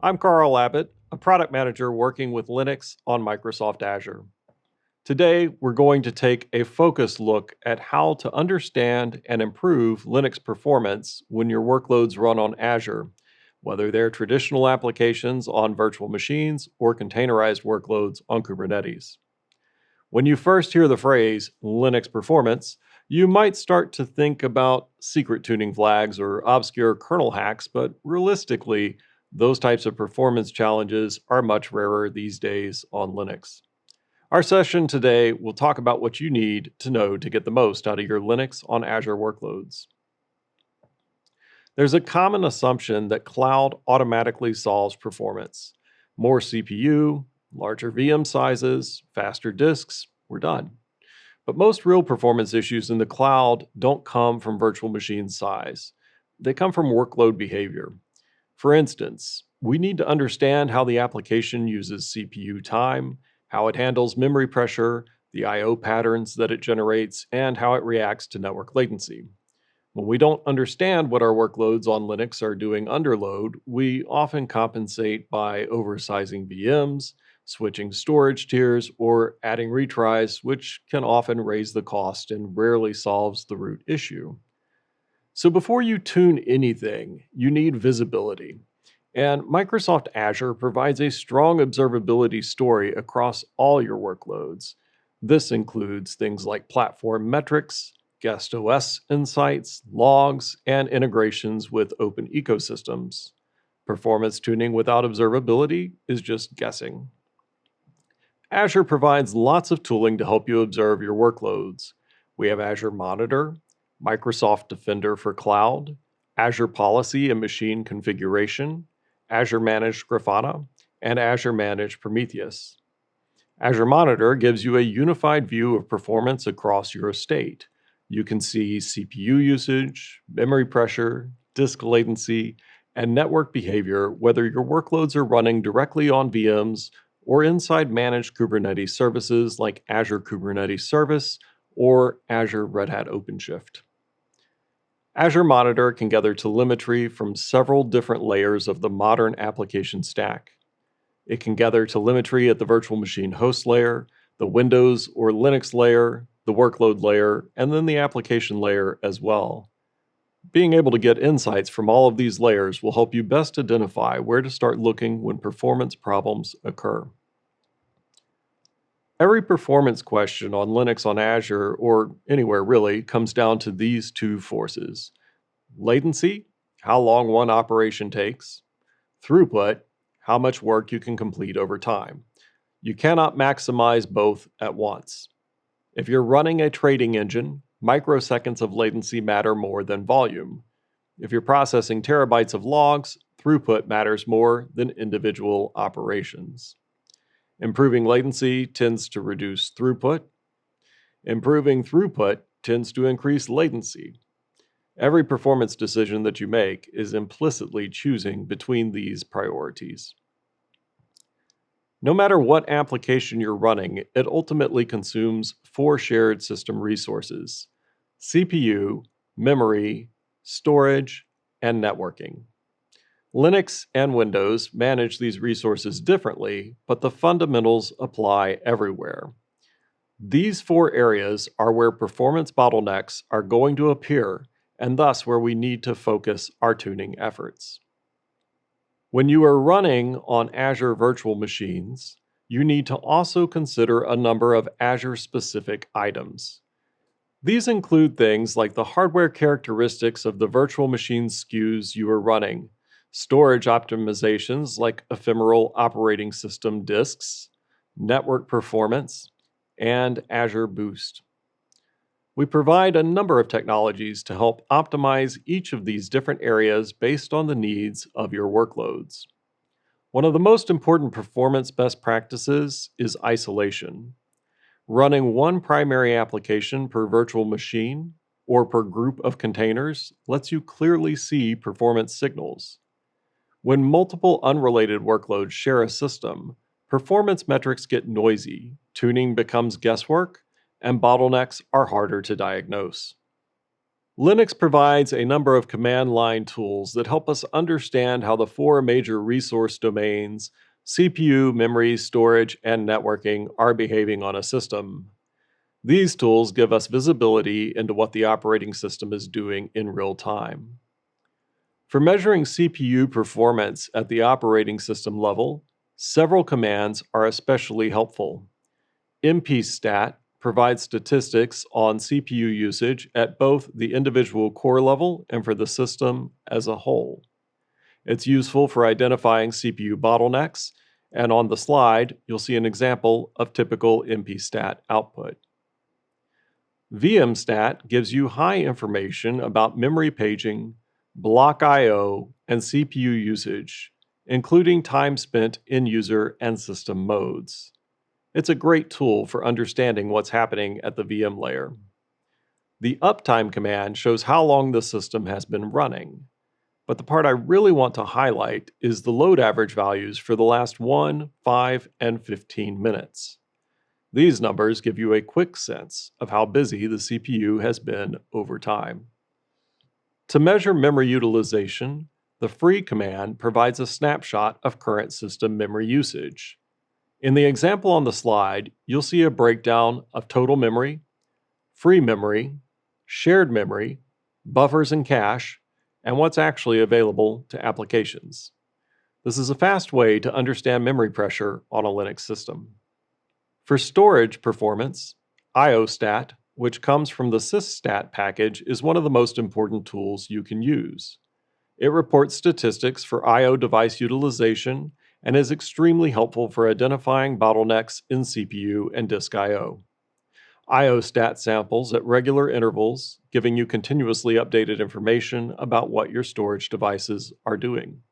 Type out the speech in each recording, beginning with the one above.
I'm Carl Abbott, a product manager working with Linux on Microsoft Azure. Today, we're going to take a focused look at how to understand and improve Linux performance when your workloads run on Azure, whether they're traditional applications on virtual machines or containerized workloads on Kubernetes. When you first hear the phrase Linux performance, you might start to think about secret tuning flags or obscure kernel hacks, but realistically, those types of performance challenges are much rarer these days on Linux. Our session today will talk about what you need to know to get the most out of your Linux on Azure workloads. There's a common assumption that cloud automatically solves performance. More CPU, larger VM sizes, faster disks, we're done. But most real performance issues in the cloud don't come from virtual machine size. They come from workload behavior. For instance, we need to understand how the application uses CPU time, how it handles memory pressure, the I/O patterns that it generates, and how it reacts to network latency. When we don't understand what our workloads on Linux are doing under load, we often compensate by oversizing VMs, switching storage tiers, or adding retries, which can often raise the cost and rarely solves the root issue. So before you tune anything, you need visibility. And Microsoft Azure provides a strong observability story across all your workloads. This includes things like platform metrics, guest OS insights, logs, and integrations with open ecosystems. Performance tuning without observability is just guessing. Azure provides lots of tooling to help you observe your workloads. We have Azure Monitor, Microsoft Defender for Cloud, Azure Policy and Machine Configuration, Azure Managed Grafana, and Azure Managed Prometheus. Azure Monitor gives you a unified view of performance across your estate. You can see CPU usage, memory pressure, disk latency, and network behavior, whether your workloads are running directly on VMs or inside managed Kubernetes services like Azure Kubernetes Service or Azure Red Hat OpenShift. Azure Monitor can gather telemetry from several different layers of the modern application stack. It can gather telemetry at the virtual machine host layer, the Windows or Linux layer, the workload layer, and then the application layer as well. Being able to get insights from all of these layers will help you best identify where to start looking when performance problems occur. Every performance question on Linux on Azure, or anywhere really, comes down to these two forces. Latency, how long one operation takes. Throughput, how much work you can complete over time. You cannot maximize both at once. If you're running a trading engine, microseconds of latency matter more than volume. If you're processing terabytes of logs, throughput matters more than individual operations. Improving latency tends to reduce throughput. Improving throughput tends to increase latency. Every performance decision that you make is implicitly choosing between these priorities. No matter what application you're running, it ultimately consumes four shared system resources: CPU, memory, storage, and networking. Linux and Windows manage these resources differently, but the fundamentals apply everywhere. These four areas are where performance bottlenecks are going to appear, and thus where we need to focus our tuning efforts. When you are running on Azure virtual machines, you need to also consider a number of Azure-specific items. These include things like the hardware characteristics of the virtual machine SKUs you are running, storage optimizations like ephemeral operating system disks, network performance, and Azure Boost. We provide a number of technologies to help optimize each of these different areas based on the needs of your workloads. One of the most important performance best practices is isolation. Running one primary application per virtual machine or per group of containers lets you clearly see performance signals. When multiple unrelated workloads share a system, performance metrics get noisy, tuning becomes guesswork, and bottlenecks are harder to diagnose. Linux provides a number of command line tools that help us understand how the four major resource domains, CPU, memory, storage, and networking, are behaving on a system. These tools give us visibility into what the operating system is doing in real time. For measuring CPU performance at the operating system level, several commands are especially helpful. mpstat provides statistics on CPU usage at both the individual core level and for the system as a whole. It's useful for identifying CPU bottlenecks, and on the slide, you'll see an example of typical mpstat output. vmstat gives you high information about memory paging, block I/O, and CPU usage, including time spent in user and system modes. It's a great tool for understanding what's happening at the VM layer. The uptime command shows how long the system has been running. But the part I really want to highlight is the load average values for the last 1, 5, and 15 minutes. These numbers give you a quick sense of how busy the CPU has been over time. To measure memory utilization, the free command provides a snapshot of current system memory usage. In the example on the slide, you'll see a breakdown of total memory, free memory, shared memory, buffers and cache, and what's actually available to applications. This is a fast way to understand memory pressure on a Linux system. For storage performance, iostat, which comes from the sysstat package, is one of the most important tools you can use. It reports statistics for I/O device utilization and is extremely helpful for identifying bottlenecks in CPU and disk I/O. iostat samples at regular intervals, giving you continuously updated information about what your storage devices are doing.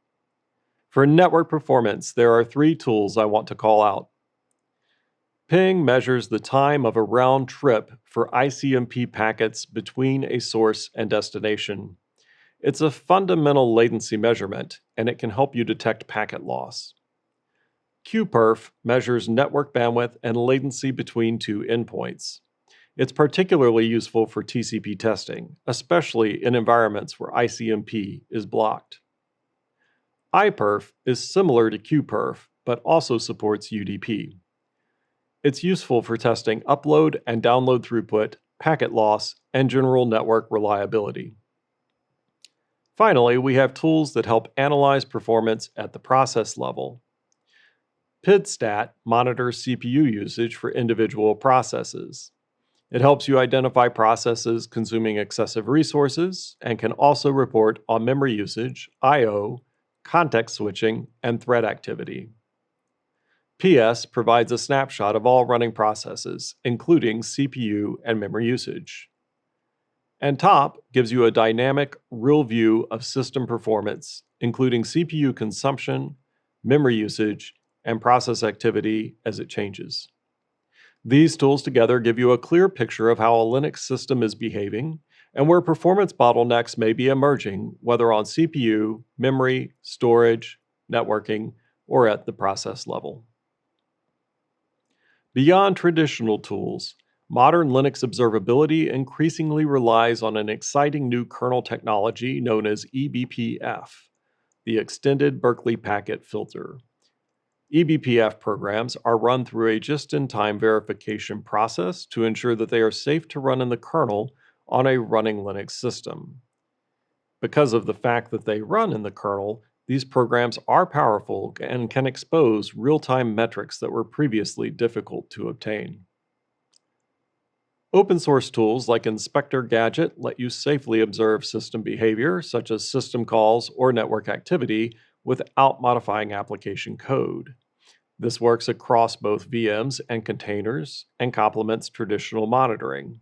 For network performance, there are 3 tools I want to call out. Ping measures the time of a round trip for ICMP packets between a source and destination. It's a fundamental latency measurement, and it can help you detect packet loss. qperf measures network bandwidth and latency between 2 endpoints. It's particularly useful for TCP testing, especially in environments where ICMP is blocked. iperf is similar to qperf, but also supports UDP. It's useful for testing upload and download throughput, packet loss, and general network reliability. Finally, we have tools that help analyze performance at the process level. pidstat monitors CPU usage for individual processes. It helps you identify processes consuming excessive resources and can also report on memory usage, I/O, context switching, and thread activity. PS provides a snapshot of all running processes, including CPU and memory usage. And top gives you a dynamic, real view of system performance, including CPU consumption, memory usage, and process activity as it changes. These tools together give you a clear picture of how a Linux system is behaving and where performance bottlenecks may be emerging, whether on CPU, memory, storage, networking, or at the process level. Beyond traditional tools, modern Linux observability increasingly relies on an exciting new kernel technology known as eBPF, the Extended Berkeley Packet Filter. eBPF programs are run through a just-in-time verification process to ensure that they are safe to run in the kernel on a running Linux system. Because of the fact that they run in the kernel, these programs are powerful and can expose real-time metrics that were previously difficult to obtain. Open source tools like Inspektor Gadget let you safely observe system behavior, such as system calls or network activity, without modifying application code. This works across both VMs and containers and complements traditional monitoring.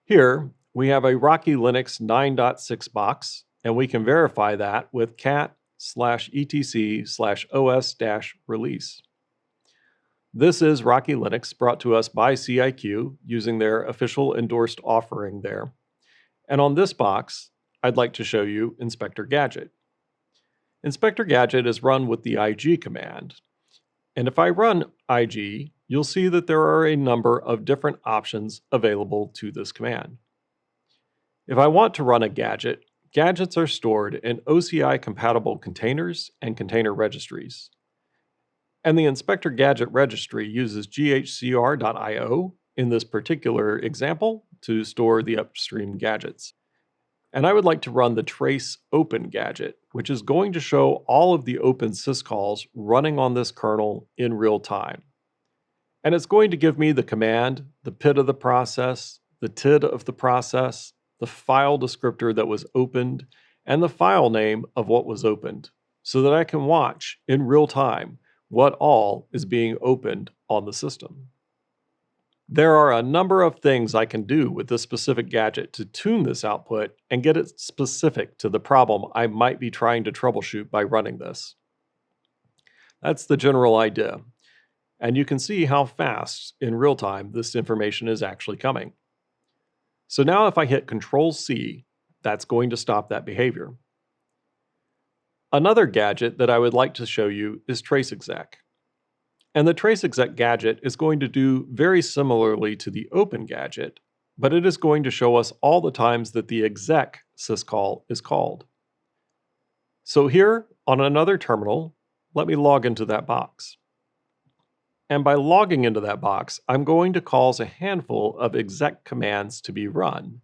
Here, we have a Rocky Linux 9.6 box, and we can verify that with cat/etc/os-release. This is Rocky Linux brought to us by CIQ using their official endorsed offering there. And on this box, I'd like to show you Inspektor Gadget. Inspektor Gadget is run with the IG command. And if I run IG, you'll see that there are a number of different options available to this command. If I want to run a gadget, gadgets are stored in OCI-compatible containers and container registries. And the Inspektor Gadget registry uses ghcr.io in this particular example to store the upstream gadgets. And I would like to run the trace open gadget, which is going to show all of the open syscalls running on this kernel in real time. And it's going to give me the command, the PID of the process, the TID of the process, the file descriptor that was opened, and the file name of what was opened, so that I can watch in real time what all is being opened on the system. There are a number of things I can do with this specific gadget to tune this output and get it specific to the problem I might be trying to troubleshoot by running this. That's the general idea. And you can see how fast in real time this information is actually coming. So now if I hit Control-C, that's going to stop that behavior. Another gadget that I would like to show you is traceexec. And the traceexec gadget is going to do very similarly to the open gadget, but it is going to show us all the times that the exec syscall is called. So here on another terminal, let me log into that box. And by logging into that box, I'm going to cause a handful of exec commands to be run.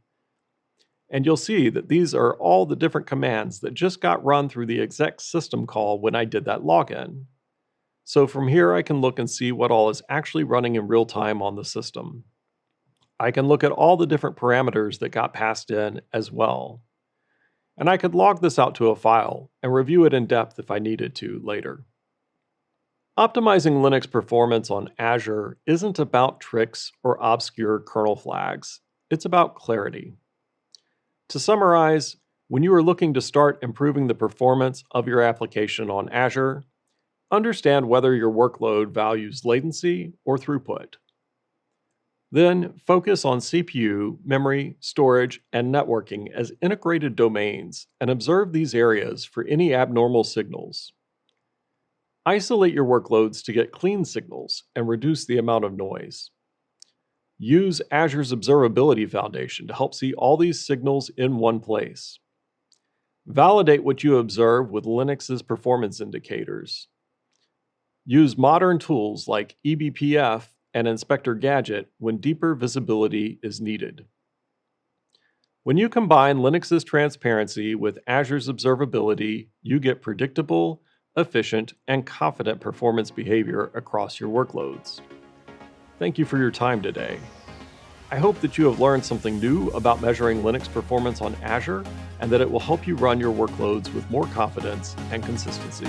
And you'll see that these are all the different commands that just got run through the exec system call when I did that login. So from here, I can look and see what all is actually running in real time on the system. I can look at all the different parameters that got passed in as well. And I could log this out to a file and review it in depth if I needed to later. Optimizing Linux performance on Azure isn't about tricks or obscure kernel flags. It's about clarity. To summarize, when you are looking to start improving the performance of your application on Azure, understand whether your workload values latency or throughput. Then focus on CPU, memory, storage, and networking as integrated domains and observe these areas for any abnormal signals. Isolate your workloads to get clean signals and reduce the amount of noise. Use Azure's Observability Foundation to help see all these signals in one place. Validate what you observe with Linux's performance indicators. Use modern tools like eBPF and Inspektor Gadget when deeper visibility is needed. When you combine Linux's transparency with Azure's observability, you get predictable, efficient, and confident performance behavior across your workloads. Thank you for your time today. I hope that you have learned something new about measuring Linux performance on Azure and that it will help you run your workloads with more confidence and consistency.